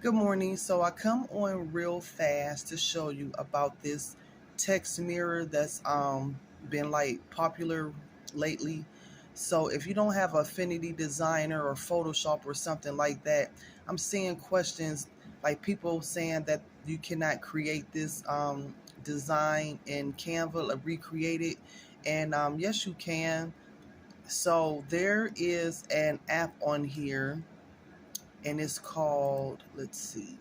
Good morning. So I come on real fast to show you about this text mirror that's been like popular lately. So if you don't have Affinity Designer or Photoshop or something like that, I'm seeing questions like people saying that you cannot create this design in Canva or recreate it. And yes, you can. So there is an app on here and it's called, let's see.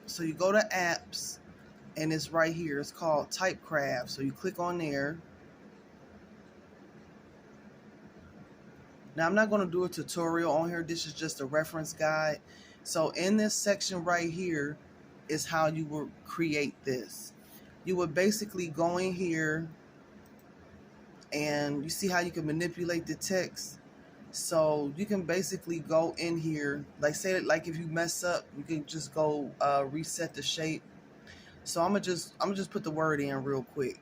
So you go to apps and it's right here. It's called Typecraft. So you click on there. Now I'm not going to do a tutorial on here. This is just a reference guide. So in this section right here is how you will create this. You would basically go in here and you see how you can manipulate the text. So you can basically go in here, like say like if you mess up, you can just go reset the shape. So I'm gonna just put the word in real quick.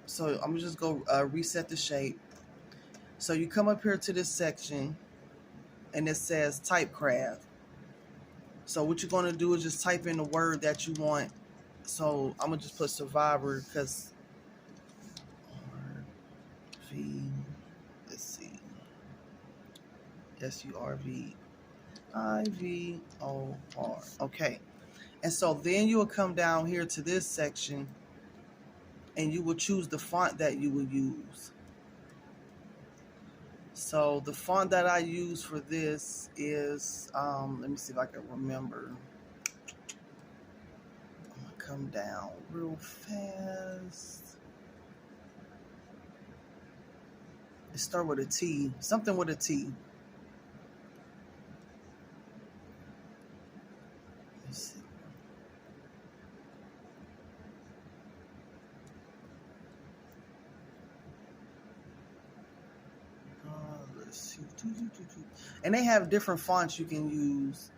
So I'm gonna just go reset the shape. So you come up here to this section and it says Typecraft. So what you're gonna do is just type in the word that you want. So I'm gonna just put survivor because V, let's see, SURVIVOR. Okay. And so then you will come down here to this section and you will choose the font that you will use. So the font that I use for this is, let me see if I can remember. I'm gonna come down real fast. It start with a T, something with a T. Let's see. Let's see. And they have different fonts you can use.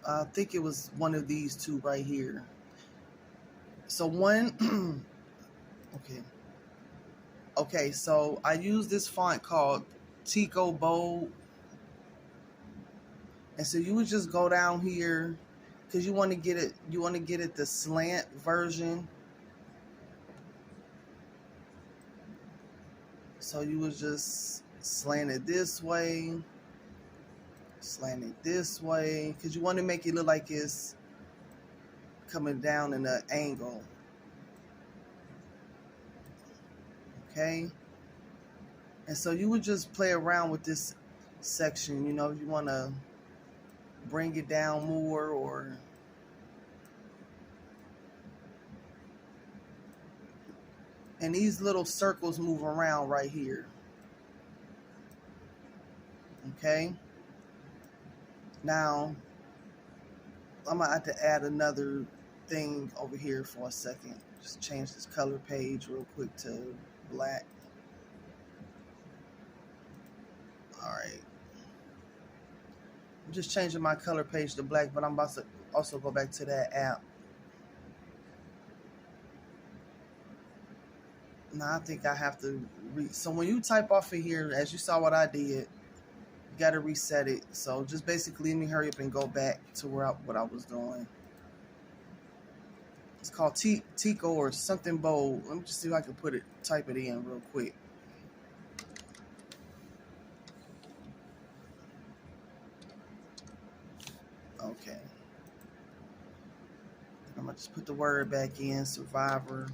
I think it was one of these two right here. So one, okay. Okay, so I use this font called Tico Bold. And so you would just go down here because you want to get it the slant version. So you would just slant it this way, slant it this way, because you want to make it look like it's coming down in an angle. Okay. And so you would just play around with this section, if you want to bring it down more or and these little circles move around right here. Okay. Now I'm gonna have to add another thing over here for a second. Just change this color page real quick to black. All right. I'm just changing my color page to black, but I'm about to also go back to that app. Now I think I have to so when you type off of here, as you saw what I did, you got to reset it. So just basically let me hurry up and go back to what I was doing. It's called Tico or something bold. Let me just see if I can type it in real quick. Okay. I'm gonna just put the word back in, survivor.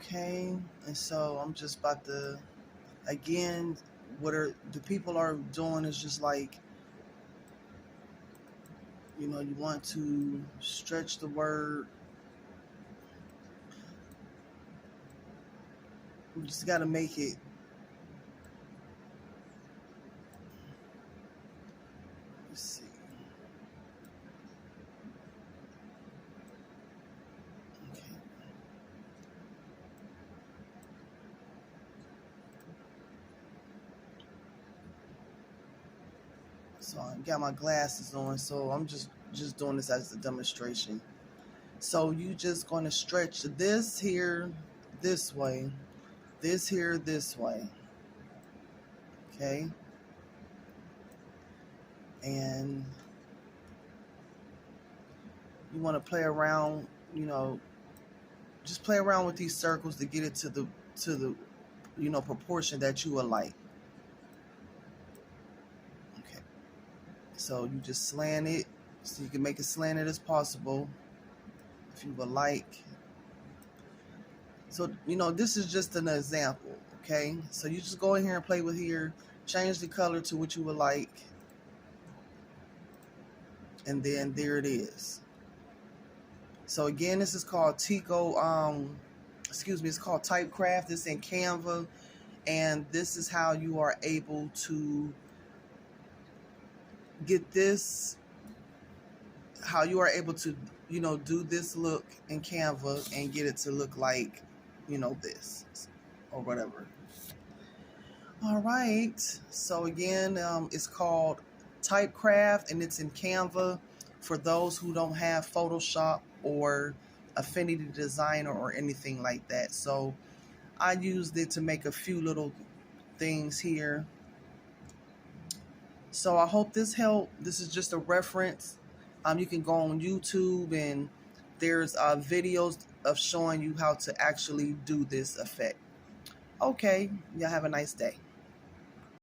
Okay, and so I'm just about to, again, the people are doing is just like, you want to stretch the word. You just got to make it. Let's see. Okay. So I got my glasses on, so I'm just doing this as a demonstration. So you just going to stretch this here this way, this here this way, okay? And you want to play around, just play around with these circles to get it to the proportion that you would like. Okay, so you just slant it, so you can make it slanted as possible if you would like. So this is just an example, okay? So you just go in here and play with here, change the color to what you would like, and then there it is. So again, this is called Tico, it's called Typecraft. It's in Canva, and this is how you are able to get this, how you are able to, do this look in Canva and get it to look like, this or whatever. All right. So again, it's called Typecraft, and it's in Canva for those who don't have Photoshop or Affinity Designer or anything like that. So I used it to make a few little things here. So I hope this helped. This is just a reference. You can go on YouTube, and there's videos of showing you how to actually do this effect. Okay, y'all have a nice day.